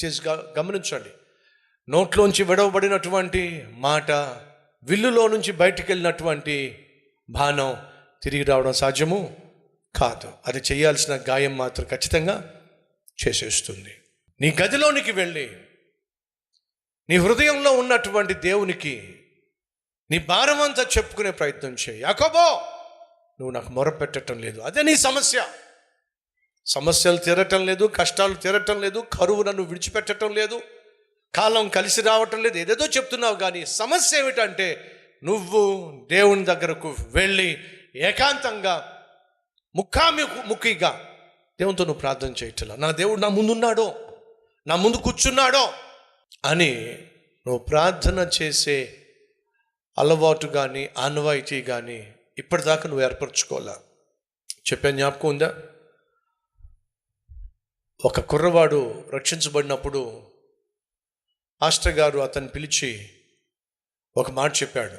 దయచేసి గమనించండి. నోట్లోంచి విడవబడినటువంటి మాట, విల్లులో నుంచి బయటికి వెళ్ళినటువంటి బాణం తిరిగి రావడం సాధ్యము కాదు. అది చేయాల్సిన గాయం మాత్రం ఖచ్చితంగా చేసేస్తుంది. నీ గదిలోనికి వెళ్ళి నీ హృదయంలో ఉన్నటువంటి దేవునికి నీ భారం అంతా చెప్పుకునే ప్రయత్నం చేయి. యాకోబో, నువ్వు నాకు మొరపెట్టడం లేదు, అదే నీ సమస్య. సమస్యలు తీరటం లేదు, కష్టాలు తీరటం లేదు, కరువు నన్ను విడిచిపెట్టడం లేదు, కాలం కలిసి రావటం లేదు, ఏదేదో చెప్తున్నావు. కానీ సమస్య ఏమిటంటే నువ్వు దేవుని దగ్గరకు వెళ్ళి ఏకాంతంగా ముఖాముఖిగా దేవునితో నువ్వు ప్రార్థన చేయట్లా. నా దేవుడు నా ముందున్నాడో, నా ముందు కూర్చున్నాడో అని నువ్వు ప్రార్థన చేసే అలవాటు కానీ ఆనవాయితీ కానీ ఇప్పటిదాకా నువ్వు ఏర్పరచుకోవాలా. చెప్పే జ్ఞాపకం ఉందా? ఒక కుర్రవాడు రక్షించబడినప్పుడు పాస్టర్ గారు అతన్ని పిలిచి ఒక మాట చెప్పాడు.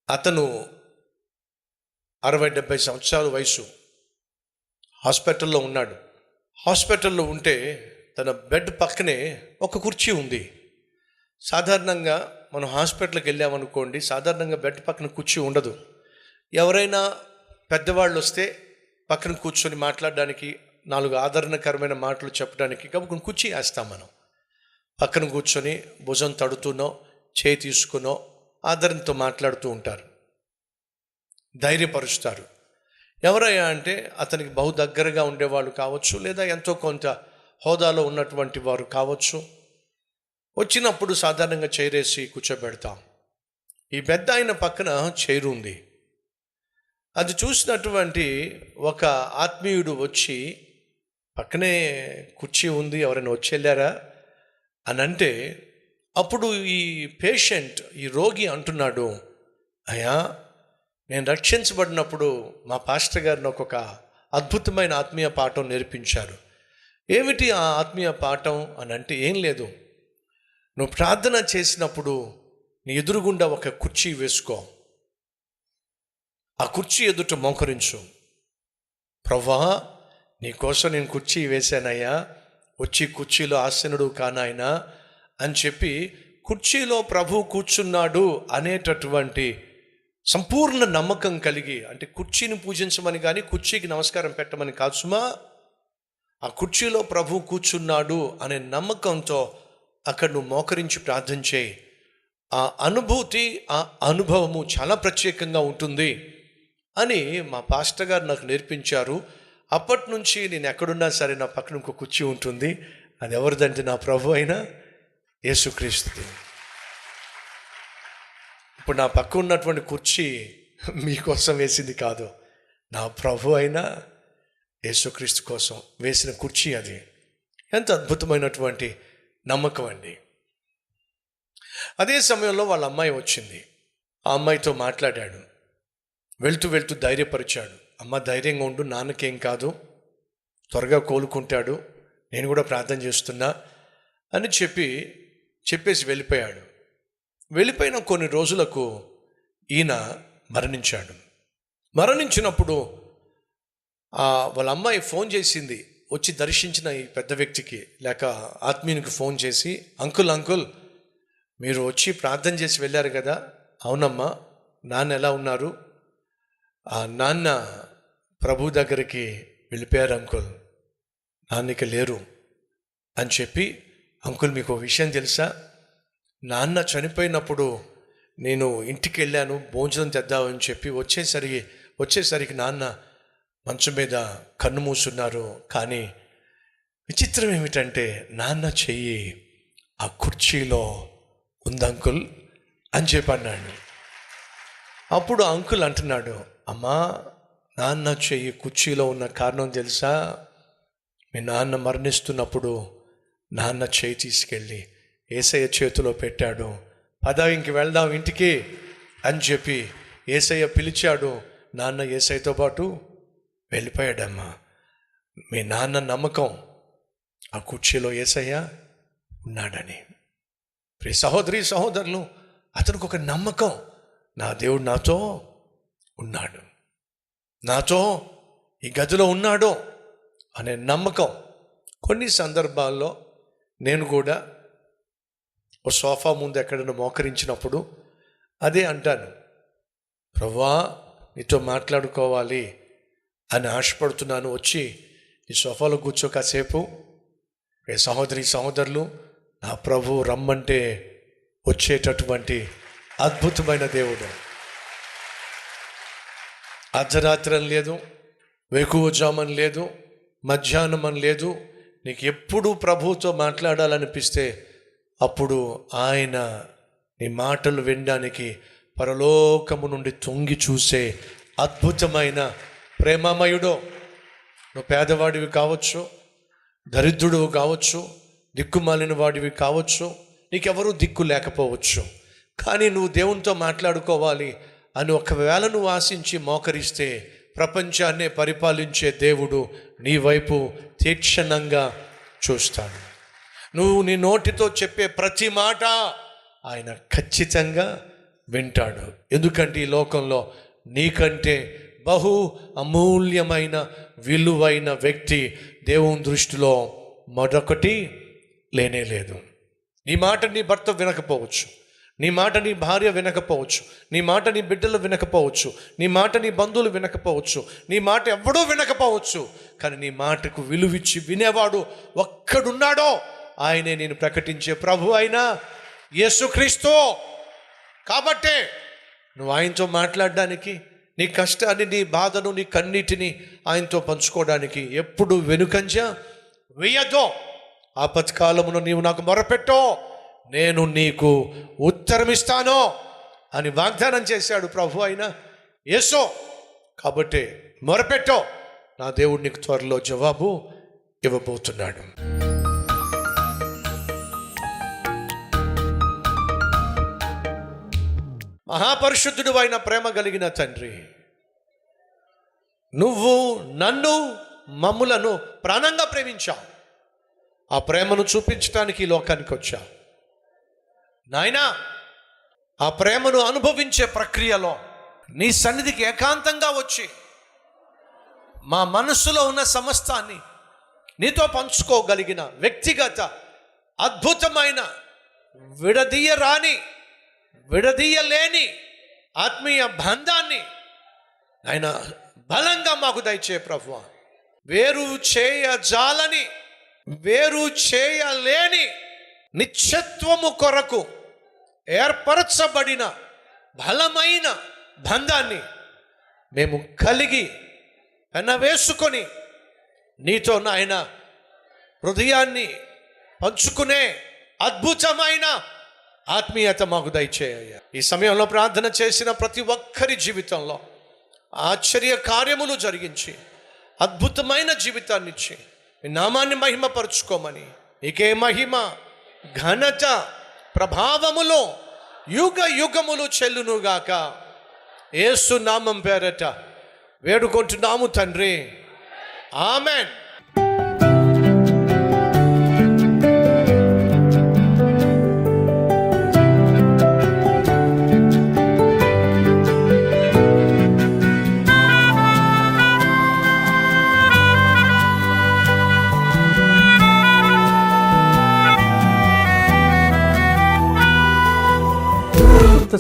అతను 60-70 సంవత్సరాల వయసు, హాస్పిటల్లో ఉన్నాడు. హాస్పిటల్లో ఉంటే తన బెడ్ పక్కనే ఒక కుర్చీ ఉంది. సాధారణంగా మనం హాస్పిటల్కి వెళ్ళామనుకోండి, సాధారణంగా బెడ్ పక్కన కుర్చీ ఉండదు. ఎవరైనా పెద్దవాళ్ళు వస్తే పక్కన కూర్చొని మాట్లాడడానికి, 4 ఆదరణకరమైన మాటలు చెప్పడానికి కాబట్టి కుర్చీ వేస్తాం. మనం పక్కన కూర్చొని భుజం తడుతూనో చేయి తీసుకునో ఆదరణతో మాట్లాడుతూ ఉంటారు, ధైర్యపరుస్తారు. ఎవరయ్యా అంటే అతనికి బహు దగ్గరగా ఉండేవాళ్ళు కావచ్చు, లేదా ఎంతో కొంత హోదాలో ఉన్నటువంటి వారు కావచ్చు. వచ్చినప్పుడు సాధారణంగా చైరేసి కూర్చోబెడతాం. ఈ పెద్ద ఆయన పక్కన చైరు ఉంది. అది చూసినటువంటి ఒక ఆత్మీయుడు వచ్చి, పక్కనే కుర్చీ ఉంది, ఎవరైనా వచ్చి వెళ్ళారా అని అంటే, అప్పుడు ఈ పేషెంట్, ఈ రోగి అంటున్నాడు, అయ్యా, నేను రక్షించబడినప్పుడు మా పాస్టర్ గారు నాకు ఒక అద్భుతమైన ఆత్మీయ పాఠం నేర్పించారు. ఏమిటి ఆ ఆత్మీయ పాఠం అని అంటే, ఏం లేదు, నువ్వు ప్రార్థన చేసినప్పుడు నీ ఎదురుగుండా ఒక కుర్చీ వేసుకో, ఆ కుర్చీ ఎదుట మోకరించు. ప్రభువా, నీకోసం నేను కుర్చీ వేశానయ్యా, వచ్చి కుర్చీలో ఆసనుడు కానాయనా అని చెప్పి, కుర్చీలో ప్రభు కూర్చున్నాడు అనేటటువంటి సంపూర్ణ నమ్మకం కలిగి, అంటే కుర్చీని పూజించమని కానీ కుర్చీకి నమస్కారం పెట్టమని కాదు సుమా, ఆ కుర్చీలో ప్రభు కూర్చున్నాడు అనే నమ్మకంతో అక్కడ నువ్వు మోకరించి ప్రార్థన చేయి. ఆ అనుభూతి, ఆ అనుభవము చాలా ప్రత్యేకంగా ఉంటుంది అని మా పాస్టర్ గారు నాకు నేర్పించారు. అప్పటి నుంచి నేను ఎక్కడున్నా సరే నా పక్కన ఇంకో కుర్చీ ఉంటుంది. అది ఎవరిదంటే నా ప్రభు అయిన యేసుక్రీస్తుది. ఇప్పుడు నా పక్క ఉన్నటువంటి కుర్చీ మీకోసం వేసింది కాదు, నా ప్రభు అయిన యేసుక్రీస్తు కోసం వేసిన కుర్చీ అది. ఎంత అద్భుతమైనటువంటి నమ్మకం అండి. అదే సమయంలో వాళ్ళ అమ్మాయి వచ్చింది. ఆ అమ్మాయితో మాట్లాడాడు. వెళ్తూ వెళ్తూ ధైర్యపరిచాడు. అమ్మ, ధైర్యంగా ఉండు, నాన్నకేం కాదు, త్వరగా కోలుకుంటాడు, నేను కూడా ప్రార్థన చేస్తున్నా అని చెప్పేసి వెళ్ళిపోయాడు. వెళ్ళిపోయిన కొన్ని రోజులకు ఈయన మరణించాడు. మరణించినప్పుడు వాళ్ళ అమ్మాయి ఫోన్ చేసింది, వచ్చి దర్శించిన ఈ పెద్ద వ్యక్తికి లేక ఆత్మీయునికి ఫోన్ చేసి, అంకుల్ మీరు వచ్చి ప్రార్థన చేసి వెళ్ళారు కదా. అవునమ్మా, నాన్న ఎలా ఉన్నారు? నాన్న ప్రభు దగ్గరికి వెళ్ళిపోయారు అంకుల్, నాన్నక లేరు అని చెప్పి, అంకుల్ మీకు ఒక విషయం తెలుసా, నాన్న చనిపోయినప్పుడు నేను ఇంటికి వెళ్ళాను భోజనం తెద్దామని చెప్పి వచ్చేసరికి నాన్న మంచం మీద కన్ను మూసున్నారు. కానీ విచిత్రం ఏమిటంటే నాన్న చెయ్యి ఆ కుర్చీలో ఉంది అంకుల్ అని చెప్పి అన్నాడు. అప్పుడు అంకుల్ అంటున్నాడు, అమ్మా, నాన్న చెయ్యి కుర్చీలో ఉన్న కారణం తెలుసా? మీ నాన్న మరణిస్తున్నప్పుడు నాన్న చెయ్యి తీసుకెళ్ళి యేసయ్య చేతిలో పెట్టాడు. పద ఇంక వెళ్దాం ఇంటికి అని చెప్పి యేసయ్య పిలిచాడు. నాన్న యేసయ్యతో పాటు వెళ్ళిపోయాడమ్మా. మీ నాన్న నమ్మకం ఆ కుర్చీలో యేసయ్య ఉన్నాడని. ప్రియ సహోదరి సహోదరులు, అతనికి ఒక నమ్మకం, నా దేవుడు నాతో ఉన్నాడు, నాతో ఈ గదిలో ఉన్నాడు అనే నమ్మకం. కొన్ని సందర్భాల్లో నేను కూడా ఓ సోఫా ముందు ఎక్కడైనా మోకరించినప్పుడు అదే అంటాను, ప్రభువా నీతో మాట్లాడుకోవాలి అని ఆశపడుతున్నాను, వచ్చి ఈ సోఫాలో కూర్చో కాసేపు. ఏ సహోదరి సహోదరులు, నా ప్రభు రమ్మంటే వచ్చేటటువంటి అద్భుతమైన దేవుడు. అర్ధరాత్రి అని లేదు, వేకువజామని లేదు, మధ్యాహ్నం అని లేదు. నీకు ఎప్పుడు ప్రభువుతో మాట్లాడాలనిపిస్తే అప్పుడు ఆయన నీ మాటలు వినడానికి పరలోకము నుండి తొంగి చూసే అద్భుతమైన ప్రేమమయుడు. నువ్వు పేదవాడివి కావచ్చు, దరిద్రుడు కావచ్చు, దిక్కుమాలిన వాడివి కావచ్చు, నీకెవరూ దిక్కు లేకపోవచ్చు. కానీ నువ్వు దేవునితో మాట్లాడుకోవాలి అని ఒకవేళ నువ్వు ఆశించి మోకరిస్తే ప్రపంచాన్నే పరిపాలించే దేవుడు నీ వైపు తీక్షణంగా చూస్తాడు. నువ్వు నీ నోటితో చెప్పే ప్రతి మాట ఆయన ఖచ్చితంగా వింటాడు. ఎందుకంటే ఈ లోకంలో నీకంటే బహు అమూల్యమైన విలువైన వ్యక్తి దేవుని దృష్టిలో మరొకటి లేనే లేదు. నీ మాట నీ భర్త వినకపోవచ్చు, నీ మాట నీ భార్య వినకపోవచ్చు, నీ మాట నీ బిడ్డలు వినకపోవచ్చు, నీ మాట నీ బంధువులు వినకపోవచ్చు, నీ మాట ఎవడూ వినకపోవచ్చు. కానీ నీ మాటకు విలువిచ్చి వినేవాడు ఒక్కడున్నాడో ఆయనే నేను ప్రకటించే ప్రభు అయిన యేసుక్రీస్తు. కాబట్టే నువ్వు ఆయనతో మాట్లాడడానికి, నీ కష్టాన్ని, నీ బాధను, నీ కన్నీటిని ఆయనతో పంచుకోవడానికి ఎప్పుడు వెనుకంజ వేయద్దు. ఆపత్కాలమును నీవు నాకు మొరపెట్టో, నేను నీకు ఉత్తరమిస్తాను అని వాగ్దానం చేశాడు ప్రభు అయిన యేసు. కాబట్టి మొరపెట్టో, నా దేవుడు నీకు త్వరలో జవాబు ఇవ్వబోతున్నాడు. మహాపరిశుద్ధుడు అయిన ప్రేమ కలిగిన తండ్రి, నువ్వు నన్ను మమ్ములను ప్రాణంగా ప్రేమించావు. ఆ ప్రేమను చూపించడానికి ఈ లోకానికి వచ్చావు నాయనా. ఆ ప్రేమను అనుభవించే ప్రక్రియలో నీ సన్నిధికి ఏకాంతంగా వచ్చి మా మనస్సులో ఉన్న సమస్తాన్ని నీతో పంచుకోగలిగిన వ్యక్తిగత అద్భుతమైన విడదీయలేని ఆత్మీయ బంధాన్ని ఆయన బలంగా మాకు దయచే ప్రభువా. వేరు చేయలేని నిత్యత్వము కొరకు ఏర్పరచబడిన బలమైన బంధాన్ని మేము కలిగి పెనవేసుకొని నీతో నాయన హృదయాన్ని పంచుకునే అద్భుతమైన ఆత్మీయత మాకు దయచేయ. ఈ సమయంలో ప్రార్థన చేసిన ప్రతి ఒక్కరి జీవితంలో ఆశ్చర్య కార్యములు జరిగించి అద్భుతమైన జీవితాన్ని ఇచ్చి ఈ నామాన్ని మహిమపరుచుకోమని, నీకే మహిమ ఘనత ప్రభావములో యుగ యుగములు చెల్లునుగాక. యేసు నామం పేరట వేడుకుంటున్నాము తండ్రి, ఆమెన్.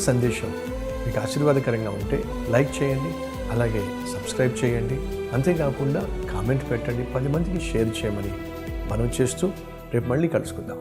సందేశం మీకు ఆశీర్వాదకరంగా ఉంటే లైక్ చేయండి, అలాగే సబ్స్క్రైబ్ చేయండి. అంతేకాకుండా కామెంట్ పెట్టండి, 10 మందికి షేర్ చేయమని మనం చేస్తూ రేపు మళ్ళీ కలుసుకుందాం.